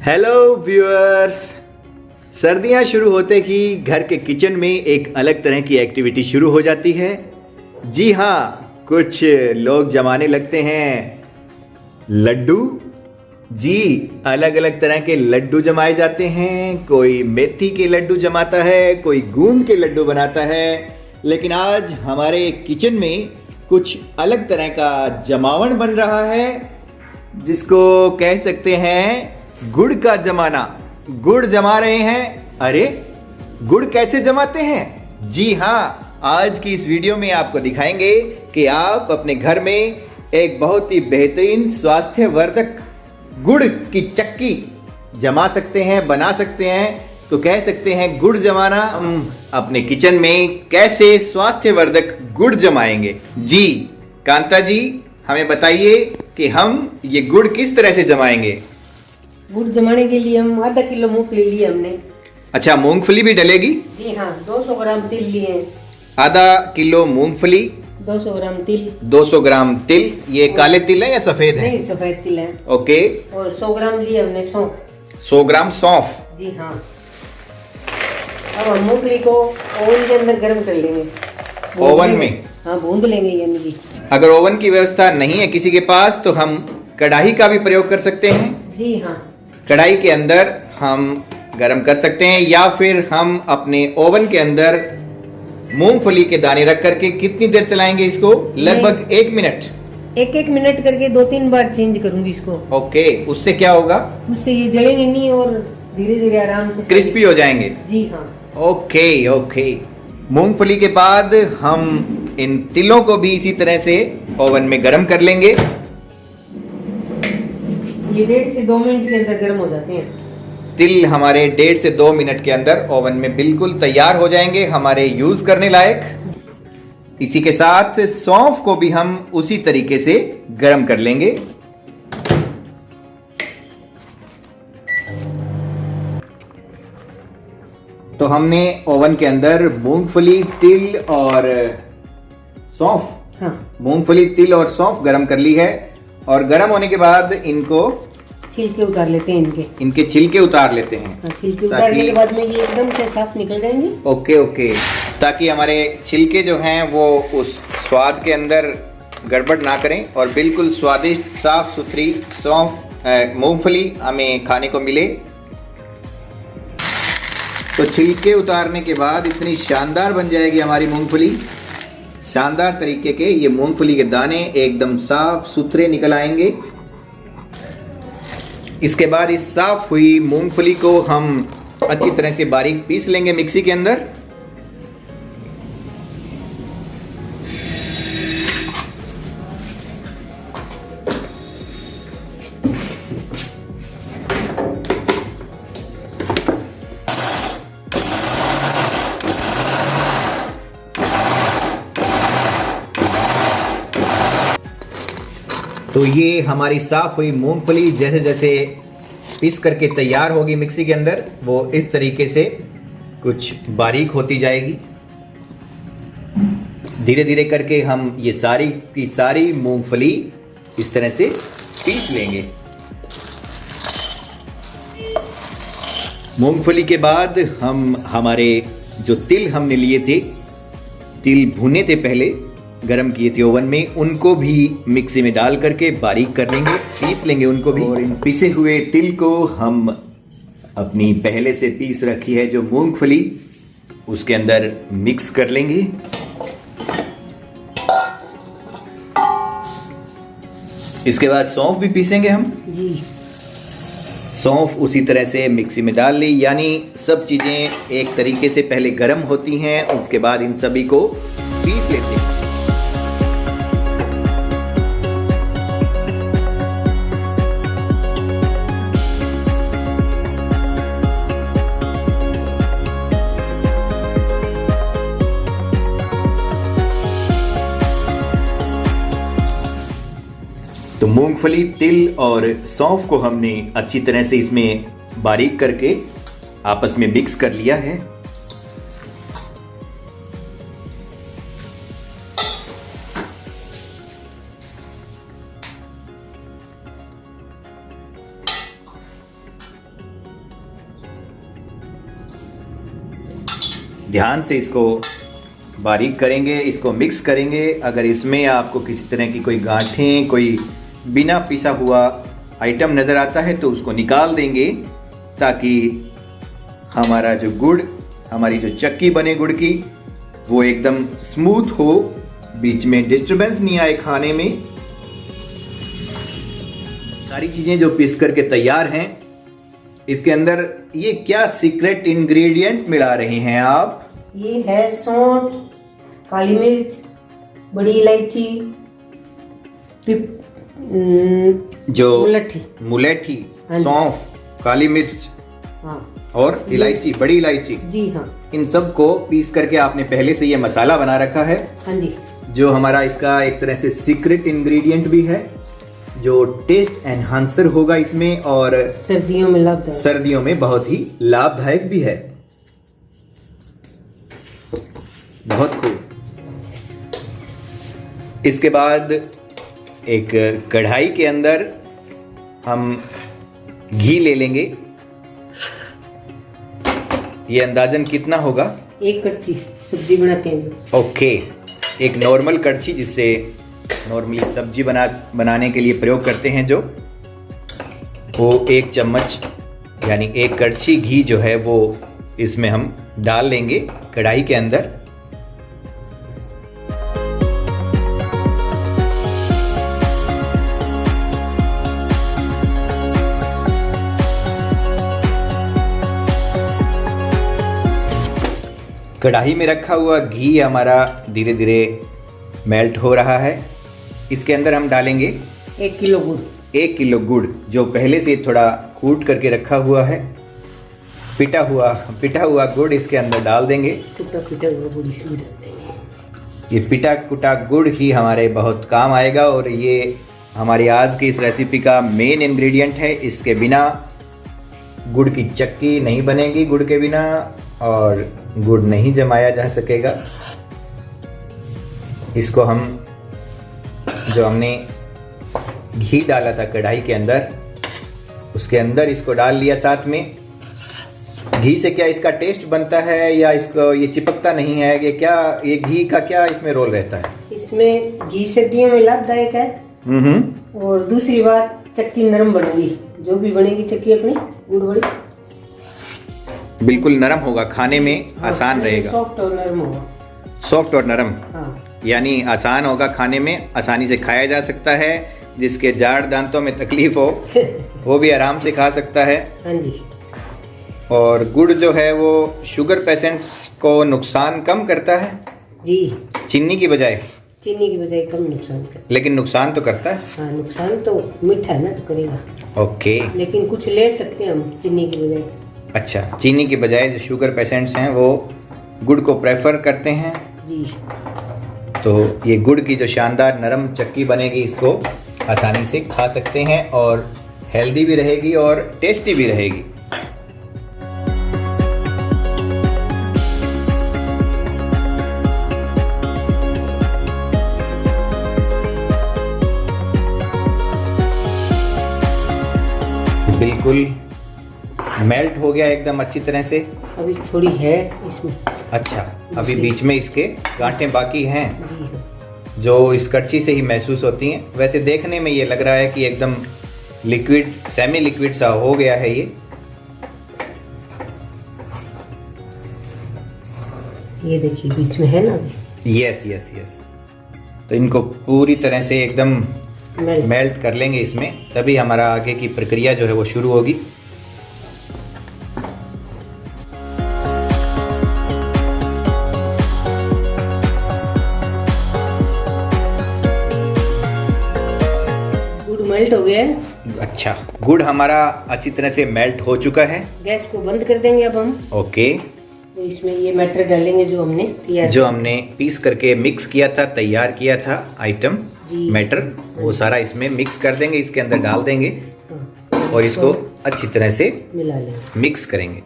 Hello viewers. सर्दियां शुरू होते ही घर के किचन में एक अलग तरह की एक्टिविटी शुरू हो जाती है। जी हाँ, कुछ लोग जमाने लगते हैं लड्डू। जी, अलग अलग तरह के लड्डू जमाए जाते हैं। कोई मेथी के लड्डू जमाता है, कोई गूंद के लड्डू बनाता है। लेकिन आज हमारे किचन में कुछ अलग तरह का जमावट बन रहा है, जिसको कह सकते हैं गुड़ का जमाना। गुड़ जमा रहे हैं। अरे, गुड़ कैसे जमाते हैं? जी हाँ, आज की इस वीडियो में आपको दिखाएंगे कि आप अपने घर में एक बहुत ही बेहतरीन स्वास्थ्यवर्धक गुड़ की चक्की जमा सकते हैं, बना सकते हैं। तो कह सकते हैं गुड़ जमाना। अपने किचन में कैसे स्वास्थ्यवर्धक गुड़ जमाएंगे? जी कांता जी, हमें बताइए कि हम ये गुड़ किस तरह से जमाएंगे। गुड़ जमाने के लिए हम आधा किलो मूंगफली ली हमने। अच्छा, मूंगफली भी डलेगी? जी हाँ, 200 ग्राम तिल लिए। आधा किलो मूंगफली, 200 ग्राम तिल, 200 ग्राम तिल। ये काले तिल है या सफेद है? नहीं, सफेद तिल है। ओके। और 100 ग्राम लिए हमने सौंफ। 100 ग्राम सौंफ। जी हाँ। अब हम मूंगफली को ओवन के अंदर गर्म कर लेंगे। ओवन में? हाँ, भूंद लेंगे यानी कि। अगर ओवन की व्यवस्था नहीं है किसी के पास तो हम कढ़ाई का भी प्रयोग कर सकते हैं। जी हाँ, कढ़ाई के अंदर हम गरम कर सकते हैं, या फिर हम अपने ओवन के अंदर मूंगफली के दाने रख करके कितनी देर चलाएंगे इसको? लगभग 1 मिनट। एक मिनट करके 2-3 बार चेंज करूंगी इसको। ओके, उससे क्या होगा? उससे ये जलेंगे नहीं और धीरे धीरे आराम से क्रिस्पी हो जाएंगे। जी हाँ। Okay okay. मूंगफली के बाद हम इन तिलों को भी इसी तरह से ओवन में गरम कर लेंगे। ये 1.5 से 2 मिनट के अंदर गर्म हो जाते हैं। तिल हमारे 1.5 से 2 मिनट के अंदर ओवन में बिल्कुल तैयार हो जाएंगे, हमारे यूज करने लायक। इसी के साथ सौंफ को भी हम उसी तरीके से गरम कर लेंगे। तो हमने ओवन के अंदर मूंगफली, तिल और सौंफ, मूंगफली, तिल और सौंफ गरम कर ली है। और गरम होने के बाद इनको छिलके उतार लेते हैं। इनके छिलके उतार लेते हैं। हाँ, छिलके उतारने के बाद में ये एकदम से साफ निकल जाएंगे। ओके ओके, ताकि हमारे छिलके जो हैं वो उस स्वाद के अंदर गड़बड़ ना करें और बिल्कुल स्वादिष्ट साफ सुथरी सौंफ मूंगफली हमें खाने को मिले। तो छिलके उतारने के बाद इतनी शानदार बन जाएगी हमारी मूंगफली। शानदार तरीके के ये मूंगफली के दाने एकदम साफ सुथरे निकल आएंगे। इसके बाद इस साफ हुई मूंगफली को हम अच्छी तरह से बारीक पीस लेंगे मिक्सी के अंदर। तो ये हमारी साफ हुई मूंगफली जैसे जैसे पीस करके तैयार होगी मिक्सी के अंदर, वो इस तरीके से कुछ बारीक होती जाएगी। धीरे धीरे करके हम ये सारी की सारी मूंगफली इस तरह से पीस लेंगे। मूंगफली के बाद हम हमारे जो तिल हमने लिए थे, तिल भुने थे पहले, गरम किए थे ओवन में, उनको भी मिक्सी में डाल करके बारीक कर लेंगे, पीस लेंगे उनको भी। और इन पिसे हुए तिल को हम अपनी पहले से पीस रखी है जो मूंगफली, उसके अंदर मिक्स कर लेंगे। इसके बाद सौंफ भी पीसेंगे हम। जी, सौंफ उसी तरह से मिक्सी में डाल ली, यानी सब चीजें एक तरीके से पहले गरम होती हैं, उसके बाद इन सभी को पीस लेते हैं। तो मूंगफली, तिल और सौंफ को हमने अच्छी तरह से इसमें बारीक करके आपस में मिक्स कर लिया है। ध्यान से इसको बारीक करेंगे, इसको मिक्स करेंगे। अगर इसमें आपको किसी तरह की कोई गांठें, कोई बिना पिसा हुआ आइटम नज़र आता है तो उसको निकाल देंगे, ताकि हमारा जो गुड़, हमारी जो चक्की बने गुड़ की, वो एकदम स्मूथ हो, बीच में डिस्टरबेंस नहीं आए खाने में। सारी चीज़ें जो पीस करके तैयार हैं, इसके अंदर ये क्या सीक्रेट इंग्रेडिएंट मिला रहे हैं आप? ये है सौंठ, काली मिर्च, बड़ी इलायची, जो मुलट्ठी, हाँ सौंफ, काली मिर्च, हाँ, और इलायची, बड़ी इलायची, जी हाँ, इन सब को पीस करके आपने पहले से ये मसाला बना रखा है। हाँ जी, जो हमारा इसका एक तरह से सीक्रेट इंग्रेडिएंट भी है, जो टेस्ट एनहांसर होगा इसमें, और सर्दियों में लाभदायक, सर्दियों में बहुत ही लाभदायक भी है। बहुत खूब। इसके बाद एक कढ़ाई के अंदर हम घी ले लेंगे। ये अंदाजन कितना होगा? 1 कड़छी सब्जी बनाते हैं। ओके, एक नॉर्मल कड़छी, जिससे नॉर्मली सब्जी बनाने के लिए प्रयोग करते हैं, जो वो 1 चम्मच यानी 1 कड़छी घी जो है वो इसमें हम डाल लेंगे कढ़ाई के अंदर। कढ़ाई में रखा हुआ घी हमारा धीरे धीरे मेल्ट हो रहा है। इसके अंदर हम डालेंगे 1 किलो गुड़। 1 किलो गुड़, जो पहले से थोड़ा कूट करके रखा हुआ है, पिटा हुआ गुड़ इसके अंदर डाल देंगे। पिटा हुआ गुड़ इसमें डाल देंगे। ये पिटा कुटा गुड़ ही हमारे बहुत काम आएगा, और ये हमारी आज की इस रेसिपी का मेन इंग्रेडिएंट है। इसके बिना गुड़ की चक्की नहीं बनेगी, गुड़ के बिना, और गुड़ नहीं जमाया जा सकेगा। इसको हम, जो हमने घी डाला था कढ़ाई के अंदर, उसके अंदर इसको डाल लिया साथ में। घी से क्या इसका टेस्ट बनता है, या इसको ये चिपकता नहीं है? ये घी का क्या इसमें रोल रहता है? इसमें घी सर्दियों में लाभदायक है। और दूसरी बात, चक्की नरम बनेगी। जो भी बनेगी चक्की अपनी गुड़ वाली, बिल्कुल नरम होगा, खाने में आसान रहेगा। सॉफ्ट और नरम होगा। सॉफ्ट और नरम, हाँ। यानी आसान होगा, खाने में आसानी से खाया जा सकता है। जिसके जाड़ दांतों में तकलीफ हो वो भी आराम से खा सकता है। हाँ जी। और गुड़ जो है वो शुगर पेशेंट्स को नुकसान कम करता है जी, चीनी की बजाय। चीनी की बजाय कम नुकसान करता है। लेकिन नुकसान तो करता है। हाँ, नुकसान तो मीठा है ना, तो करेगा। ओके, लेकिन कुछ ले सकते हैं हम चीनी की बजाय। अच्छा, चीनी की बजाय जो शुगर पेशेंट्स हैं वो गुड़ को प्रेफर करते हैं। जी। तो ये गुड़ की जो शानदार नरम चक्की बनेगी, इसको आसानी से खा सकते हैं, और हेल्दी भी रहेगी और टेस्टी भी रहेगी। बिल्कुल मेल्ट हो गया एकदम अच्छी तरह से। अभी थोड़ी है इसमें। अच्छा, अभी बीच में इसके गांठें बाकी हैं, जी हाँ। जो इस कड़छी से ही महसूस होती हैं। वैसे देखने में ये लग रहा है कि एकदम लिक्विड, सेमी लिक्विड सा हो गया है ये देखिए बीच में है ना अभी। Yes yes yes. तो इनको पूरी तरह से एकदम मेल्ट कर लेंगे इसमें, तभी हमारा आगे की प्रक्रिया जो है वो शुरू होगी। मेल्ट हो गया है। अच्छा, गुड़ हमारा अच्छी तरह से मेल्ट हो चुका है। गैस को बंद कर देंगे अब हम। ओके। तो इसमें ये मटर डालेंगे जो हमने पीस करके मिक्स किया था, तैयार किया था आइटम मटर, वो सारा इसमें मिक्स कर देंगे, इसके अंदर डाल देंगे। हाँ। और इसको अच्छी तरह से मिला लेंगे, मिक्स करेंगे।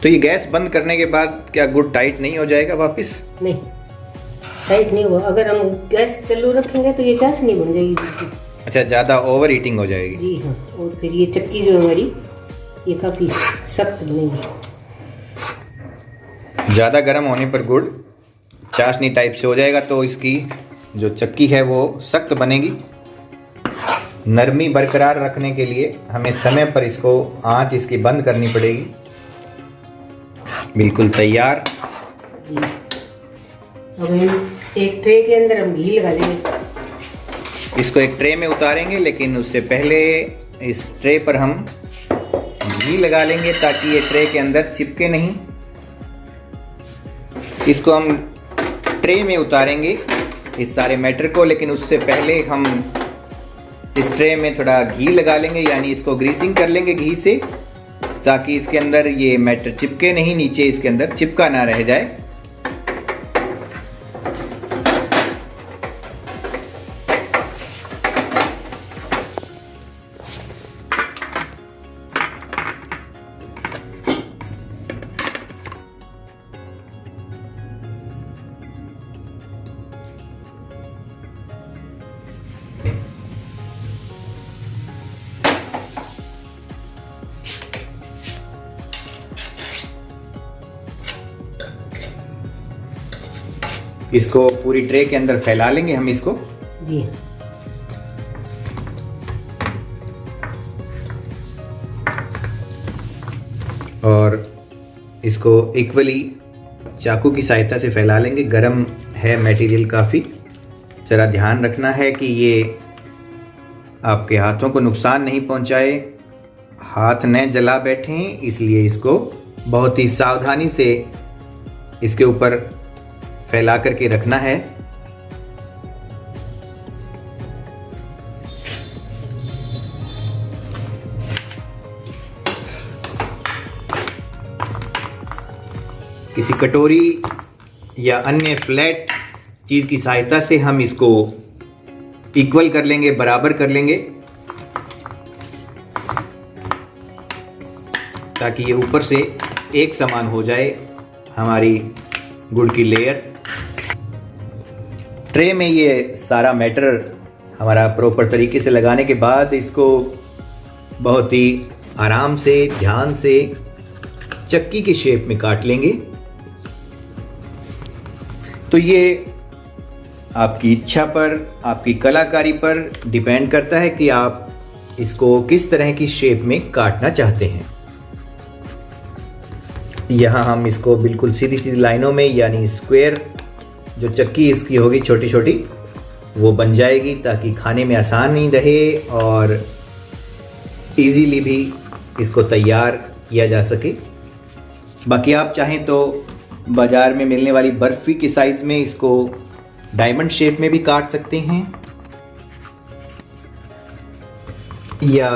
तो ये गैस बंद करने के बाद क्या गुड़ टाइट नहीं हो जाएगा वापस? नहीं, टाइट नहीं हुआ। अगर हम गैस चालू रखेंगे तो ये चाशनी बन जाएगी बिल्कुल। अच्छा, ज़्यादा ओवर हीटिंग हो जाएगी। जी हाँ। और फिर ये चक्की जो हमारी ये काफ़ी सख्त बनेगी। ज़्यादा गर्म होने पर गुड़ चाशनी टाइप से हो जाएगा तो इसकी जो चक्की है वो सख्त बनेगी। नरमी बरकरार रखने के लिए हमें समय पर इसको आंच इसकी बंद करनी पड़ेगी। बिल्कुल तैयार। जी अब हम एक ट्रे के अंदर हम घी लगा देंगे। इसको एक ट्रे में उतारेंगे, लेकिन उससे पहले इस ट्रे पर हम घी लगा लेंगे ताकि ये ट्रे के अंदर चिपके नहीं। इसको हम ट्रे में उतारेंगे इस सारे मैटर को, लेकिन उससे पहले हम इस ट्रे में थोड़ा घी लगा लेंगे, यानी इसको ग्रीसिंग कर लेंगे घी से, ताकि इसके अंदर ये मैटर चिपके नहीं, नीचे इसके अंदर चिपका ना रह जाए। इसको पूरी ट्रे के अंदर फैला लेंगे हम इसको। जी और इसको इक्वली चाकू की सहायता से फैला लेंगे। गरम है मटेरियल काफ़ी, ज़रा ध्यान रखना है कि ये आपके हाथों को नुकसान नहीं पहुंचाए, हाथ न जला बैठें, इसलिए इसको बहुत ही सावधानी से इसके ऊपर फैला करके रखना है। किसी कटोरी या अन्य फ्लैट चीज़ की सहायता से हम इसको इक्वल कर लेंगे, बराबर कर लेंगे, ताकि ये ऊपर से एक समान हो जाए हमारी गुड़ की लेयर। ट्रे में ये सारा मैटर हमारा प्रॉपर तरीके से लगाने के बाद इसको बहुत ही आराम से, ध्यान से चक्की के शेप में काट लेंगे। तो ये आपकी इच्छा पर, आपकी कलाकारी पर डिपेंड करता है कि आप इसको किस तरह की शेप में काटना चाहते हैं। यहाँ हम इसको बिल्कुल सीधी सीधी लाइनों में, यानी स्क्वायर जो चक्की इसकी होगी छोटी छोटी, वो बन जाएगी ताकि खाने में आसानी रहे और इजीली भी इसको तैयार किया जा सके। बाकी आप चाहें तो बाज़ार में मिलने वाली बर्फ़ी के साइज़ में इसको डायमंड शेप में भी काट सकते हैं, या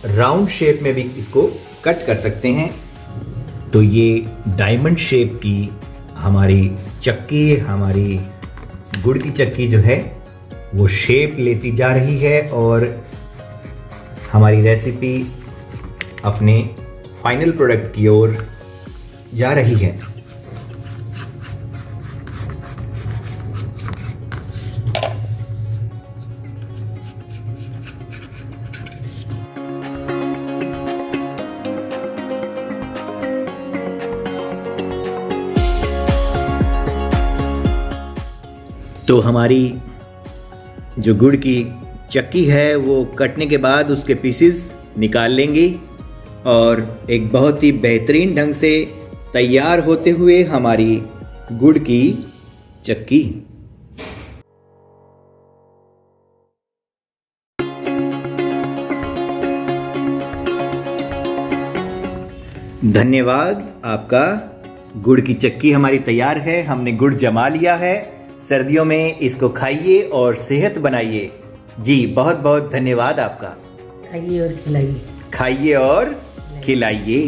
राउंड शेप में भी इसको कट कर सकते हैं। तो ये डायमंड शेप की हमारी चक्की, हमारी गुड़ की चक्की जो है वो शेप लेती जा रही है और हमारी रेसिपी अपने फाइनल प्रोडक्ट की ओर जा रही है। तो हमारी जो गुड़ की चक्की है वो कटने के बाद उसके पीसेस निकाल लेंगे और एक बहुत ही बेहतरीन ढंग से तैयार होते हुए हमारी गुड़ की चक्की। धन्यवाद आपका। गुड़ की चक्की हमारी तैयार है, हमने गुड़ जमा लिया है। सर्दियों में इसको खाइए और सेहत बनाइए। जी बहुत बहुत धन्यवाद आपका। खाइए और खिलाइए। खाइए और खिलाइए।